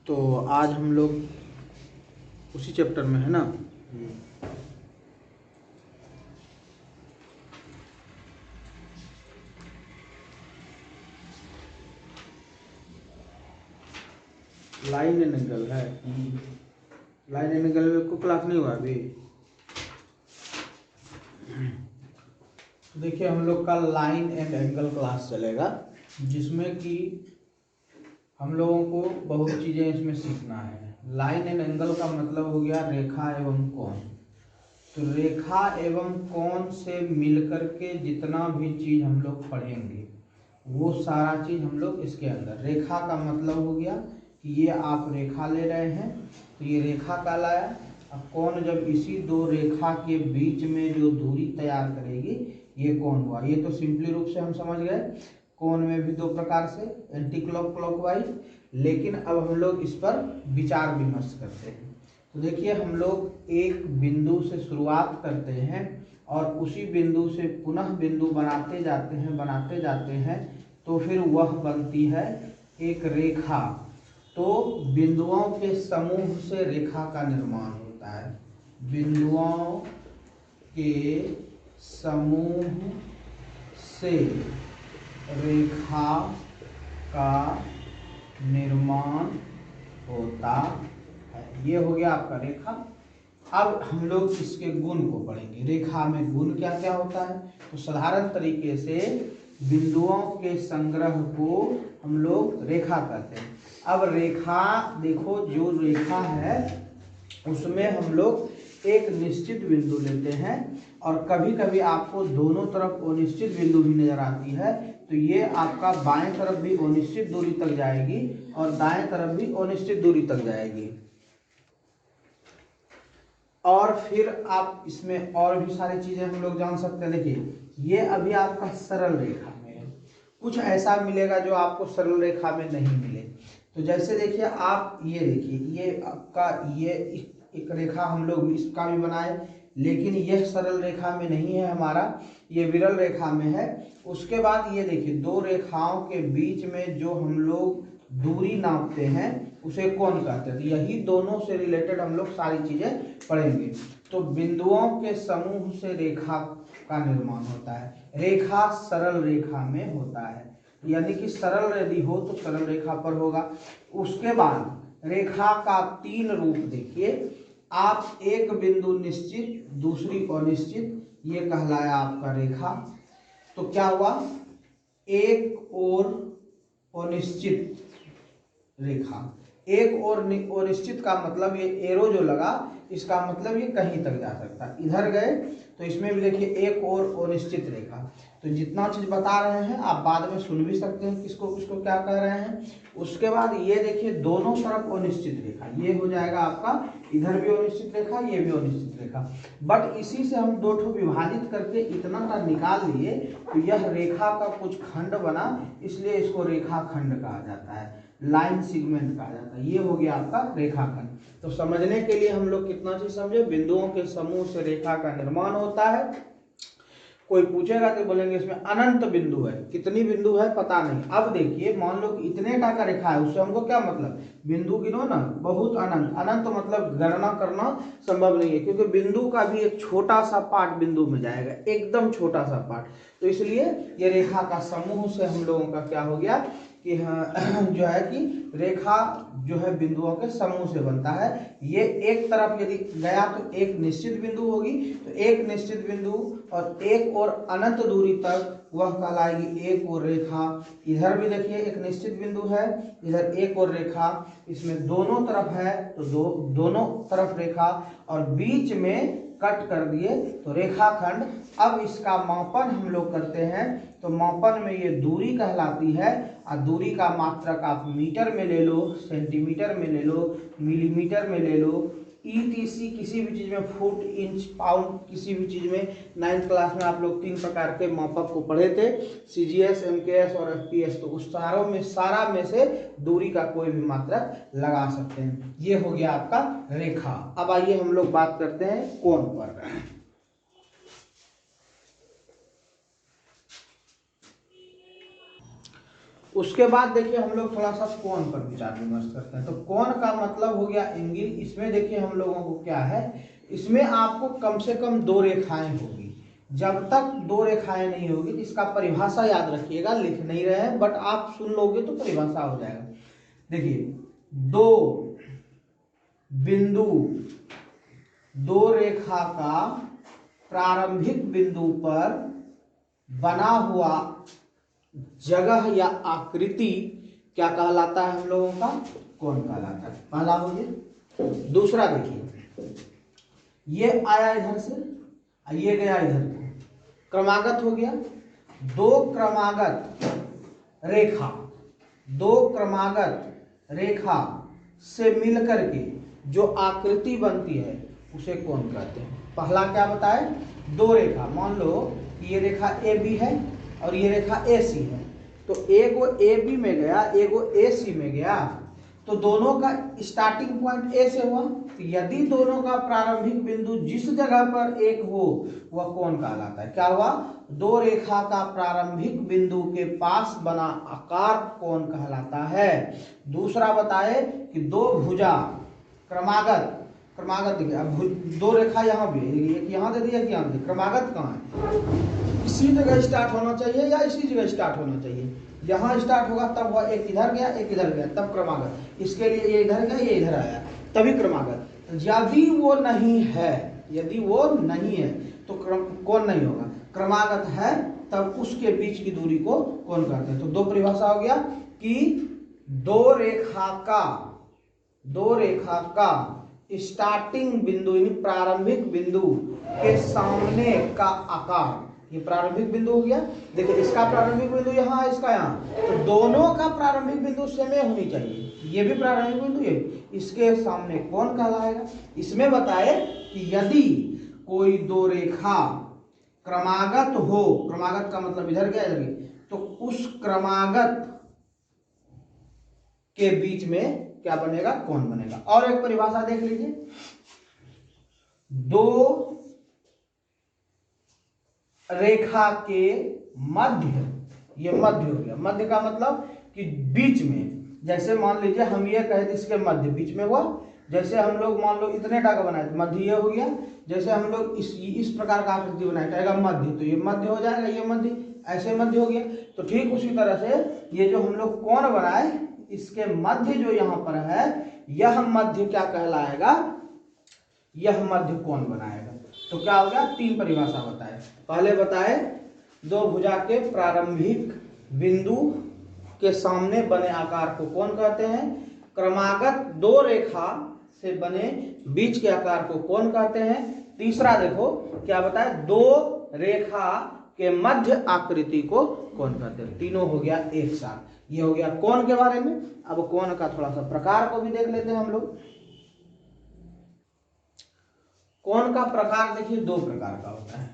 तो आज हम लोग उसी चैप्टर में है ना। लाइन एंड एंगल है। लाइन एंड एंगल में को क्लास नहीं हुआ अभी। तो देखिए हम लोग का लाइन एंड एंगल क्लास चलेगा, जिसमें कि हम लोगों को बहुत चीज़ें इसमें सीखना है। लाइन एंड एंगल का मतलब हो गया रेखा एवं कोण। तो रेखा एवं कोण से मिलकर के जितना भी चीज़ हम लोग पढ़ेंगे वो सारा चीज़ हम लोग इसके अंदर। रेखा का मतलब हो गया कि ये आप रेखा ले रहे हैं तो ये रेखा कहलाया। अब कोण जब इसी दो रेखा के बीच में जो दूरी तैयार करेगी ये कोण हुआ। ये तो सिंपली रूप से हम समझ गए। कोण में भी दो प्रकार से, एंटी क्लॉक क्लॉकवाइज। लेकिन अब हम लोग इस पर विचार विमर्श करते हैं। तो देखिए हम लोग एक बिंदु से शुरुआत करते हैं और उसी बिंदु से पुनः बिंदु बनाते जाते हैं तो फिर वह बनती है एक रेखा। तो बिंदुओं के समूह से रेखा का निर्माण होता है। बिंदुओं के समूह से रेखा का निर्माण होता है। ये हो गया आपका रेखा। अब हम लोग इसके गुण को पढ़ेंगे। रेखा में गुण क्या क्या होता है। तो साधारण तरीके से बिंदुओं के संग्रह को हम लोग रेखा कहते हैं। अब रेखा देखो, जो रेखा है उसमें हम लोग एक निश्चित बिंदु लेते हैं और कभी कभी आपको दोनों तरफ अनिश्चित बिंदु भी नजर आती है। तो ये आपका बाएं तरफ भी अनिश्चित दूरी तक जाएगी और दाएं तरफ भी अनिश्चित दूरी तक जाएगी। और फिर आप इसमें और भी सारी चीजें हम लोग जान सकते हैं। देखिए ये अभी आपका सरल रेखा में है, कुछ ऐसा मिलेगा जो आपको सरल रेखा में नहीं मिले। तो जैसे देखिए आप ये देखिए, ये आपका ये एक रेखा हम लोग इसका भी बनाए, लेकिन यह सरल रेखा में नहीं है हमारा, ये विरल रेखा में है। उसके बाद ये देखिए दो रेखाओं के बीच में जो हम लोग दूरी नापते हैं उसे कोण कहते हैं। तो यही दोनों से रिलेटेड हम लोग सारी चीजें पढ़ेंगे। तो बिंदुओं के समूह से रेखा का निर्माण होता है। रेखा सरल रेखा में होता है, यानी कि सरल यदि हो तो सरल रेखा पर होगा। उसके बाद रेखा का तीन रूप देखिए। आप एक बिंदु निश्चित, दूसरी अनिश्चित, ये कहलाया आपका रेखा। तो क्या हुआ, एक और अनिश्चित रेखा। एक और अनिश्चित का मतलब ये एरो जो लगा इसका मतलब ये कहीं तक जा सकता है। इधर गए तो इसमें भी देखिए एक और अनिश्चित रेखा। तो जितना चीज बता रहे हैं आप बाद में सुन भी सकते हैं किसको किसको क्या कह रहे हैं। उसके बाद ये देखिए दोनों तरफ अनिश्चित रेखा, ये हो जाएगा आपका, इधर भी अनिश्चित रेखा, ये भी अनिश्चित रेखा। बट इसी से हम दो ठो विभाजित करके इतना सा निकाल लिए तो यह रेखा का कुछ खंड बना, इसलिए इसको रेखा खंड कहा जाता है, लाइन सेगमेंट कहा जाता है। ये हो गया आपका रेखाखंड। तो समझने के लिए हम लोग कितना चीज समझे, बिंदुओं के समूह से रेखा का निर्माण होता है। कोई पूछेगा तो बोलेंगे इसमें अनंत बिंदु है, कितनी बिंदु है पता नहीं। अब देखिए मान लो कि इतने का रेखा है, उससे हमको क्या मतलब, बिंदु गिनो ना, बहुत अनंत। अनंत मतलब गणना करना संभव नहीं है, क्योंकि बिंदु का भी एक छोटा सा पार्ट बिंदु में जाएगा, एकदम छोटा सा पार्ट। तो इसलिए ये रेखा का समूह से हम लोगों का क्या हो गया कि जो है कि रेखा जो है बिंदुओं के समूह से बनता है। ये एक तरफ यदि गया तो एक निश्चित बिंदु होगी, तो एक निश्चित बिंदु और एक और अनंत दूरी तक वह कहलाएगी एक और रेखा। इधर भी देखिए एक निश्चित बिंदु है, इधर एक और रेखा, इसमें दोनों तरफ है तो दोनों तरफ रेखा, और बीच में कट कर दिए तो रेखाखंड। अब इसका मापन हम लोग करते हैं, तो मापन में ये दूरी कहलाती है। और दूरी का मात्रक आप मीटर में ले लो, सेंटीमीटर में ले लो, मिलीमीटर में ले लो, ईटीसी किसी भी चीज में, फुट, इंच, पाउंड, किसी भी चीज में। 9th क्लास में आप लोग 3 प्रकार के मापक को पढ़े थे, सीजीएस, एमकेएस और एफपीएस। तो उस सारा में से दूरी का कोई भी मात्रक लगा सकते हैं। ये हो गया आपका रेखा। अब आइए हम लोग बात करते हैं कोण पर। उसके बाद देखिए हम लोग थोड़ा सा कोण पर विचार विमर्श करते हैं। तो कोण का मतलब हो गया एंगल। इसमें देखिए हम लोगों को क्या है, इसमें आपको कम से कम दो रेखाएं होगी। जब तक दो रेखाएं नहीं होगी तो इसका परिभाषा याद रखिएगा, लिख नहीं रहे हैं बट आप सुन लोगे तो परिभाषा हो जाएगा। देखिए दो बिंदु, दो रेखा का प्रारंभिक बिंदु पर बना हुआ जगह या आकृति क्या कहलाता है हम लोगों का, कोण कहलाता है। पहला हो गया। दूसरा देखिए, ये आया इधर से, ये गया इधर को, क्रमागत हो गया। दो क्रमागत रेखा, दो क्रमागत रेखा से मिलकर के जो आकृति बनती है उसे कोण कहते हैं। पहला क्या बताए, दो रेखा, मान लो ये रेखा ए बी है और ये रेखा ए सी है, तो एगो ए बी में गया, एगो ए सी में गया, तो दोनों का स्टार्टिंग पॉइंट ए से हुआ। तो यदि दोनों का प्रारंभिक बिंदु जिस जगह पर एक हो वह कोण कहलाता है। क्या हुआ, दो रेखा का प्रारंभिक बिंदु के पास बना आकार कोण कहलाता है। दूसरा बताए कि दो भुजा क्रमागत, क्रमागत देखिए, अब दो रेखा यहाँ भी, एक यहाँ दे दी, एक यहाँ दे दी, क्रमागत कहाँ है, इसी जगह स्टार्ट होना चाहिए या इसी जगह स्टार्ट होना चाहिए। यहाँ स्टार्ट होगा तब वह एक इधर गया एक इधर गया तब क्रमागत। इसके लिए ये इधर गया ये इधर आया तभी क्रमागत। यदि वो नहीं है, यदि वो नहीं है तो कोण नहीं होगा। क्रमागत है तब उसके बीच की दूरी को कोण कहते हैं। तो दो परिभाषा हो गया कि दो रेखा का स्टार्टिंग बिंदु यानी प्रारंभिक बिंदु के सामने का आकार, ये प्रारंभिक बिंदु हो गया। देखिए इसका प्रारंभिक बिंदु यहाँ है, इसका यहाँ, तो दोनों का प्रारंभिक बिंदु सेम होनी चाहिए। ये भी प्रारंभिक बिंदु है, इसके सामने कोण कहलाएगा। इसमें बताए कि यदि कोई दो रेखा क्रमागत हो, क्रमागत का मतलब इधर गया इधर गया, तो उस क्रमागत के बीच में क्या बनेगा, कोण बनेगा। और एक परिभाषा देख लीजिए, दो रेखा के मध्य, ये मध्य हो गया। मध्य का मतलब कि बीच में, जैसे मान लीजिए हम ये कहे थे इसके मध्य बीच में हुआ, जैसे हम लोग मान लो इतने टा का बनाए मध्य ये हो गया। जैसे हम लोग इस प्रकार का आकृति बनाए कहेगा मध्य, तो ये मध्य हो जाएगा, ये मध्य, ऐसे मध्य हो गया। तो ठीक उसी तरह से ये जो हम लोग कोण बनाए, इसके मध्य जो यहाँ पर है यह मध्य क्या कहलाएगा, यह मध्य कोण बनाएगा। तो क्या हो गया, तीन परिभाषा बताए। पहले बताए दो भुजा के प्रारंभिक बिंदु के सामने बने आकार को कोण कहते हैं। क्रमागत दो रेखा से बने बीच के आकार को कोण कहते हैं। तीसरा देखो क्या बताए, दो रेखा के मध्य आकृति को कोण कहते हैं। तीनों हो गया एक साथ। ये हो गया कोण के बारे में। अब कोण का थोड़ा सा प्रकार को भी देख लेते हैं हम लोग। कोण का प्रकार देखिए दो प्रकार का होता है,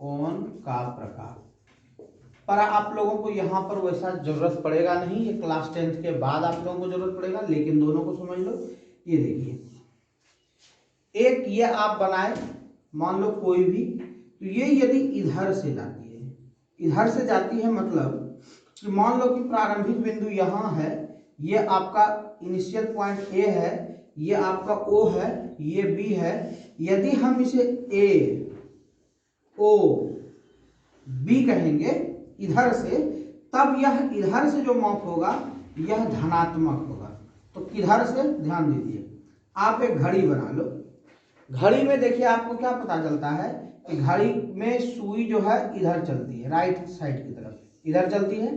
कोण का प्रकार। पर आप लोगों को यहाँ पर वैसा जरूरत पड़ेगा नहीं, ये क्लास 10th के बाद आप लोगों को जरूरत पड़ेगा, लेकिन दोनों को समझ लो। ये देखिए, एक ये आप बनाए, मान लो कोई भी, तो ये यदि इधर से जाती है, इधर से जाती है मतलब कि मान लो कि प्रारंभिक बिंदु यहाँ है, ये आपका इनिशियल पॉइंट ए है, ये आपका ओ है, ये बी है। यदि हम इसे ए ओ बी कहेंगे इधर से, तब यह इधर से जो माप होगा यह धनात्मक होगा। तो किधर से, ध्यान दीजिए, आप एक घड़ी बना लो। घड़ी में देखिए आपको क्या पता चलता है कि घड़ी में सुई जो है इधर चलती है, राइट साइड की तरफ इधर चलती है,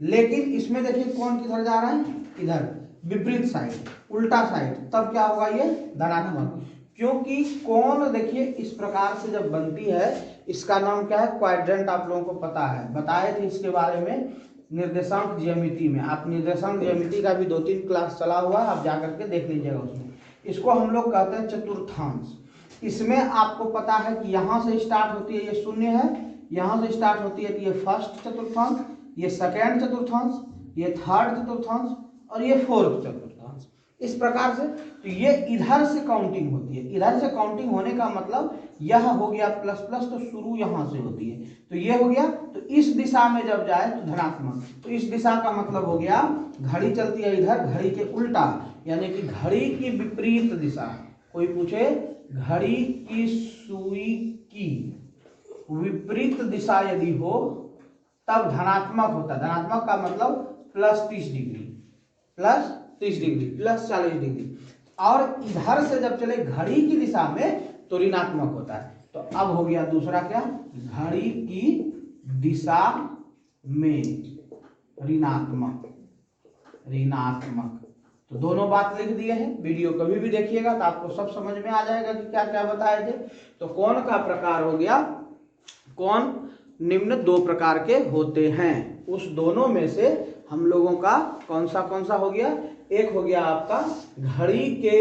लेकिन इसमें देखिए कोण किधर जा रहा है, इधर, विपरीत साइड, उल्टा साइड। तब क्या होगा, ये धनात्मक। क्योंकि कोण देखिए इस प्रकार से जब बनती है, इसका नाम क्या है, क्वाड्रेंट। आप लोगों को पता है, बताए थे इसके बारे में निर्देशांक ज्यामिति में। आप निर्देशांक ज्यामिति का भी 2-3 क्लास चला हुआ है, आप जाकर के देख लीजिएगा उसमें। इसको हम लोग कहते हैं चतुर्थांश। इसमें आपको पता है कि यहाँ से स्टार्ट होती है, ये शून्य है, यहाँ से स्टार्ट होती है तो ये फर्स्ट चतुर्थांश, ये सेकेंड चतुर्थांश, ये थर्ड चतुर्थांश और ये फोर्थ चतुर्थांश। इस प्रकार से। तो ये इधर से काउंटिंग होती है, इधर से काउंटिंग होने का मतलब यह हो गया प्लस प्लस, तो शुरू यहां से होती है, तो ये हो गया। तो इस दिशा में जब जाए तो धनात्मक, तो इस दिशा का मतलब हो गया घड़ी चलती है इधर, घड़ी के उल्टा, यानी कि घड़ी की विपरीत दिशा। कोई पूछे घड़ी की सुई की विपरीत दिशा यदि हो तब धनात्मक होता है। धनात्मक का मतलब plus 30 degree, plus 30 degree, plus 40 degree. और इधर से जब चले घड़ी की दिशा में तो ऋणात्मक होता है। तो अब हो गया दूसरा क्या, घड़ी की दिशा में ऋणात्मक, ऋणात्मक। तो दोनों बात लिख दिए हैं, वीडियो कभी भी देखिएगा तो आपको सब समझ में आ जाएगा कि क्या क्या बताए थे। तो कोण का प्रकार हो गया, कोण निम्न दो प्रकार के होते हैं, उस दोनों में से हम लोगों का कौन सा हो गया, एक हो गया आपका घड़ी के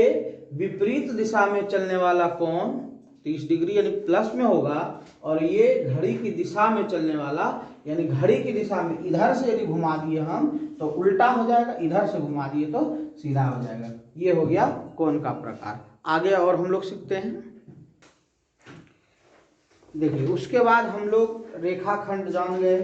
विपरीत दिशा में चलने वाला कोण 30 डिग्री यानी प्लस में होगा, और ये घड़ी की दिशा में चलने वाला यानी घड़ी की दिशा में इधर से यदि घुमा दिए हम तो उल्टा हो जाएगा, इधर से घुमा दिए तो सीधा हो जाएगा। ये हो गया कोण का प्रकार। आगे और हम लोग सीखते हैं। देखिए उसके बाद हम लोग रेखाखंड जान गए।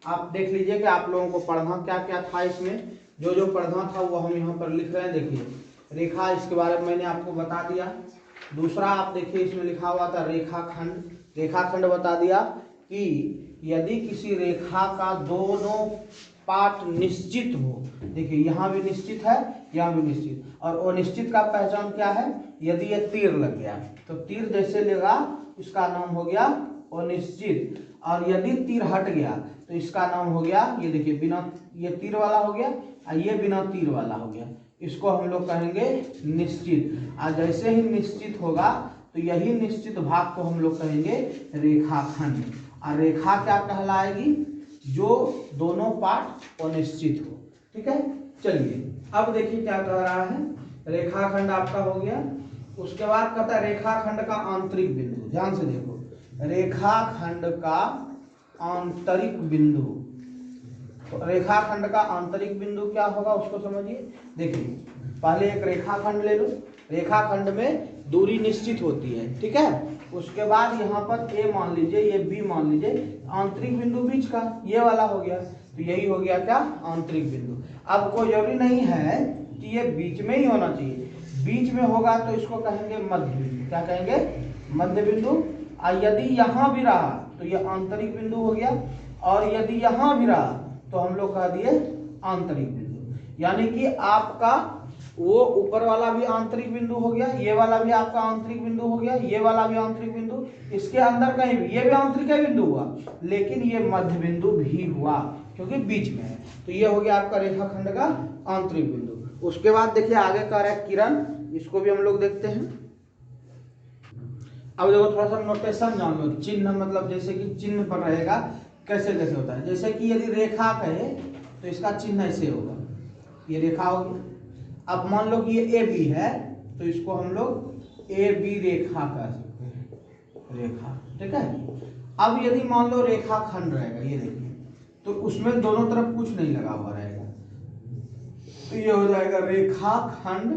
आप देख लीजिए कि आप लोगों को पढ़ना क्या क्या था, इसमें जो जो पढ़ना था वो हम यहाँ पर लिख रहे हैं। देखिए रेखा, इसके बारे में मैंने आपको बता दिया। दूसरा आप देखिए इसमें लिखा हुआ था रेखाखंड। रेखाखंड बता दिया कि यदि किसी रेखा का दोनों पार्ट निश्चित हो, देखिए यहाँ भी निश्चित है, यहाँ भी निश्चित, और अनिश्चित का पहचान क्या है, यदि ये तीर लग गया तो तीर जैसे लेगा इसका नाम हो गया अनिश्चित, और यदि तीर हट गया तो इसका नाम हो गया, ये देखिए बिना, ये तीर वाला हो गया और ये बिना तीर वाला हो गया, इसको हम लोग कहेंगे निश्चित। और जैसे ही निश्चित होगा तो यही निश्चित भाग को हम लोग कहेंगे रेखाखंड। और रेखा क्या कहलाएगी, जो दोनों पार्ट अनिश्चित हो। ठीक है, चलिए अब देखिए क्या कह रहा है। रेखाखंड आपका हो गया, उसके बाद कहता है रेखाखंड का आंतरिक बिंदु। ध्यान से देखो, रेखाखंड का आंतरिक बिंदु। तो रेखाखंड का आंतरिक बिंदु क्या होगा उसको समझिए। देखिए पहले एक रेखाखंड ले लो, रेखाखंड में दूरी निश्चित होती है, ठीक है। उसके बाद यहाँ पर ए मान लीजिए, ये बी मान लीजिए, आंतरिक बिंदु बीच का ये वाला हो गया, तो यही हो गया क्या, आंतरिक बिंदु। अब कोई जरूरी नहीं है कि ये बीच में ही होना चाहिए, बीच में होगा तो इसको कहेंगे मध्य बिंदु। क्या कहेंगे, मध्य बिंदु। और यदि यहाँ भी रहा तो ये आंतरिक बिंदु हो गया, और यदि यहाँ भी रहा तो हम लोग कह दिए आंतरिक बिंदु। यानी कि आपका वो ऊपर वाला भी आंतरिक बिंदु हो गया, ये वाला भी आपका आंतरिक बिंदु हो गया, ये वाला भी आंतरिक बिंदु, इसके अंदर कहीं भी ये भी आंतरिक बिंदु हुआ, लेकिन ये मध्य बिंदु भी हुआ क्योंकि बीच में है। तो ये हो गया आपका रेखाखंड का आंतरिक बिंदु। उसके बाद देखिए आगे कह रहा है किरण, इसको भी हम लोग देखते हैं। अब देखो थोड़ा सा नोटेशन जान लो, चिन्ह मतलब जैसे कि चिन्ह पर रहेगा कैसे कैसे होता है। जैसे कि यदि रेखा कहे तो इसका चिन्ह ऐसे होगा, ये रेखा होगी। अब मान लो कि ये ए बी है तो इसको हम लोग ए बी रेखा कह सकते हैं, रेखा, ठीक है। अब यदि मान लो रेखाखंड रहेगा, ये देखिए, तो उसमें दोनों तरफ कुछ नहीं लगा हुआ रहेगा, तो ये हो जाएगा रेखाखंड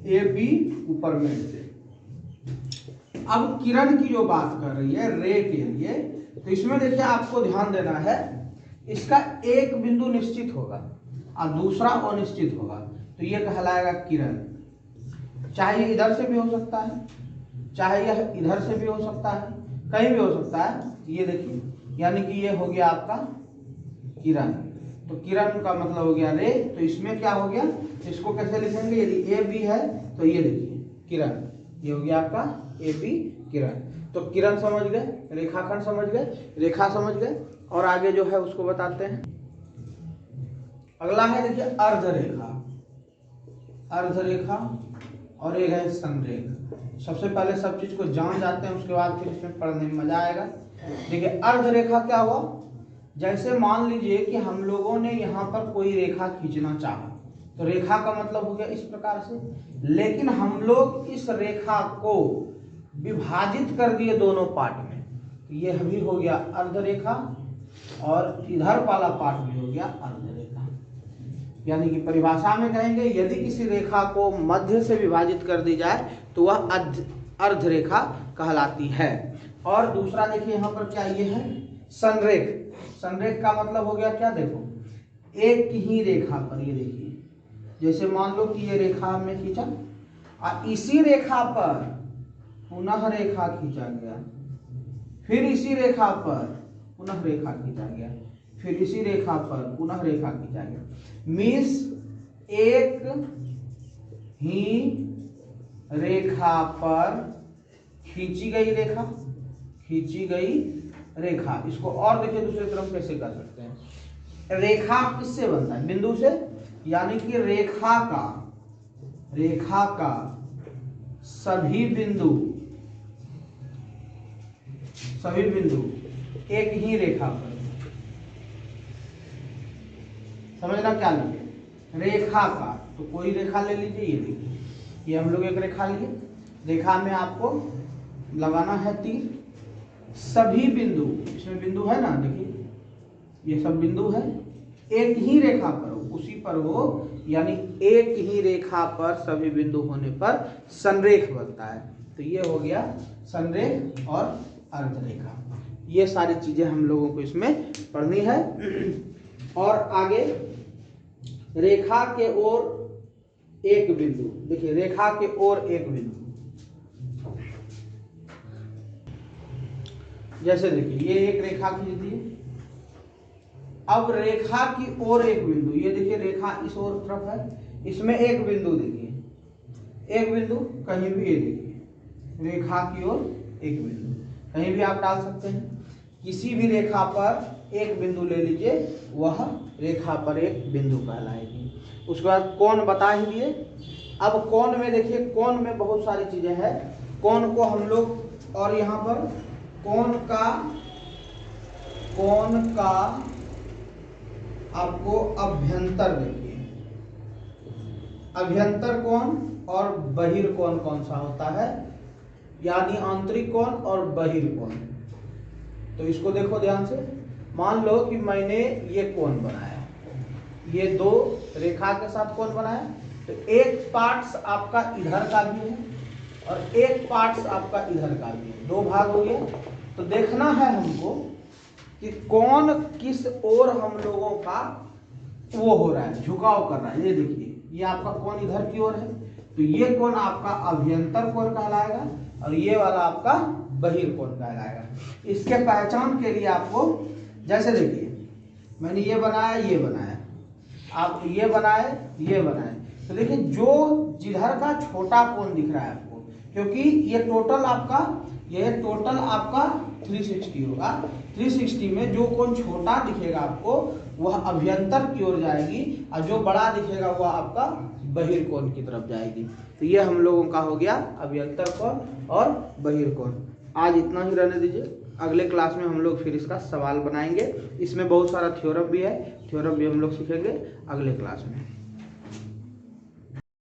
ए बी ऊपर में से। अब किरण की जो बात कर रही है रे के लिए, तो इसमें देखिए आपको ध्यान देना है, इसका एक बिंदु निश्चित होगा और दूसरा अनिश्चित होगा, तो ये कहलाएगा किरण। चाहे ये इधर से भी हो सकता है, चाहे यह इधर से भी हो सकता है, कहीं भी हो सकता है। ये देखिए, यानी कि ये हो गया आपका किरण। तो किरण का मतलब हो गया रे, तो इसमें क्या हो गया, इसको कैसे लिखेंगे, यदि ए बी है तो ये देखिए किरण, ये हो गया आपका ए बी किरण। तो किरण समझ गए, रेखाखंड समझ गए, रेखा समझ गए, और आगे जो है उसको बताते हैं। अगला है देखिए अर्धरेखा। अर्धरेखा और एक है संरेख। सबसे पहले सब चीज को जान जाते हैं, उसके बाद फिर इसमें पढ़ने में मजा आएगा। देखिए अर्धरेखा क्या हुआ, जैसे मान लीजिए कि हम लोगों ने यहाँ पर कोई रेखा खींचना चाहा, तो रेखा का मतलब हो गया इस प्रकार से, लेकिन हम लोग इस रेखा को विभाजित कर दिए दोनों पार्ट में, तो ये भी हो गया अर्धरेखा, और इधर वाला पार्ट भी हो गया अर्धरेखा। यानी कि परिभाषा में कहेंगे यदि किसी रेखा को मध्य से विभाजित कर दी जाए तो वह अर्ध रेखा कहलाती है। और दूसरा देखिए यहाँ पर क्या ये है संरेख। संरेख का मतलब हो गया क्या, देखो एक ही रेखा पर, ये देखिए जैसे मान लो कि ये रेखा हमने खींचा और इसी रेखा पर पुनः रेखा खींचा गया, फिर इसी रेखा पर पुनः रेखा खींचा गया, फिर इसी रेखा पर पुनः रेखा खींचा गया। मीन्स एक ही रेखा पर खींची गई रेखा, खींची गई रेखा। इसको और देखिए दूसरी तरफ कैसे कर सकते हैं। रेखा किससे बनता है, बिंदु से, यानी कि रेखा का सभी बिंदु एक ही रेखा पर, समझना क्या लगे, रेखा का तो कोई रेखा ले लीजिए, ये देखिए ये हम लोग एक रेखा लिए, रेखा में आपको लगाना है तीर, सभी बिंदु, इसमें बिंदु है ना, देखिए ये सब बिंदु है, एक ही रेखा पर हो, उसी पर हो, यानी एक ही रेखा पर सभी बिंदु होने पर संरेख बनता है। तो ये हो गया संरेख और अर्धरेखा। ये सारी चीजें हम लोगों को इसमें पढ़नी है। और आगे रेखा के ओर एक बिंदु, देखिए रेखा के ओर एक बिंदु, जैसे देखिए ये एक रेखा खींच दी, अब रेखा की ओर एक बिंदु, ये देखिए रेखा इस ओर तरफ है, इसमें एक बिंदु, देखिए एक बिंदु कहीं भी, ये देखिए रेखा की ओर एक बिंदु कहीं भी आप डाल सकते हैं। किसी भी रेखा पर एक बिंदु ले लीजिए, वह रेखा पर एक बिंदु कहलाएगी। उसके बाद कोण बता ही दिए। अब कोण में देखिए, कोण में बहुत सारी चीजें हैं। कोण को हम लोग, और यहाँ पर कोण का आपको अभ्यंतर देखिए, अभ्यंतर कोण और बहिर्कोण कौन सा होता है, यानी आंतरिक कोण और बहिर्कोण। तो इसको देखो ध्यान से, मान लो कि मैंने ये कोण बनाया, ये दो रेखा के साथ कोण बनाया, तो एक पार्ट्स आपका इधर का भी है और एक पार्ट्स आपका इधर का भी है, दो भाग हो गया। तो देखना है हमको कि कोण किस ओर हम लोगों का वो हो रहा है, झुकाव कर रहा है। ये देखिए ये आपका कोण इधर की ओर है, तो ये कोण आपका अभ्यंतर कोण कहलाएगा और ये वाला आपका बहिर्कोण कहलाएगा। इसके पहचान के लिए आपको, जैसे देखिए मैंने ये बनाया, ये बनाया, आप ये बनाए, ये बनाए, तो देखिए जो जिधर का छोटा कोण दिख रहा है आपको, क्योंकि ये टोटल आपका 360 होगा, 360 में जो कोण छोटा दिखेगा आपको वह अभ्यंतर की ओर जाएगी और जो बड़ा दिखेगा वह आपका बहिर्कोण की तरफ जाएगी। तो ये हम लोगों का हो गया अभ्यंतर कोण और बहिर्कोण। आज इतना ही रहने दीजिए, अगले क्लास में हम लोग फिर इसका सवाल बनाएंगे। इसमें बहुत सारा थ्योरम भी है, थ्योरम भी हम लोग सीखेंगे अगले क्लास में।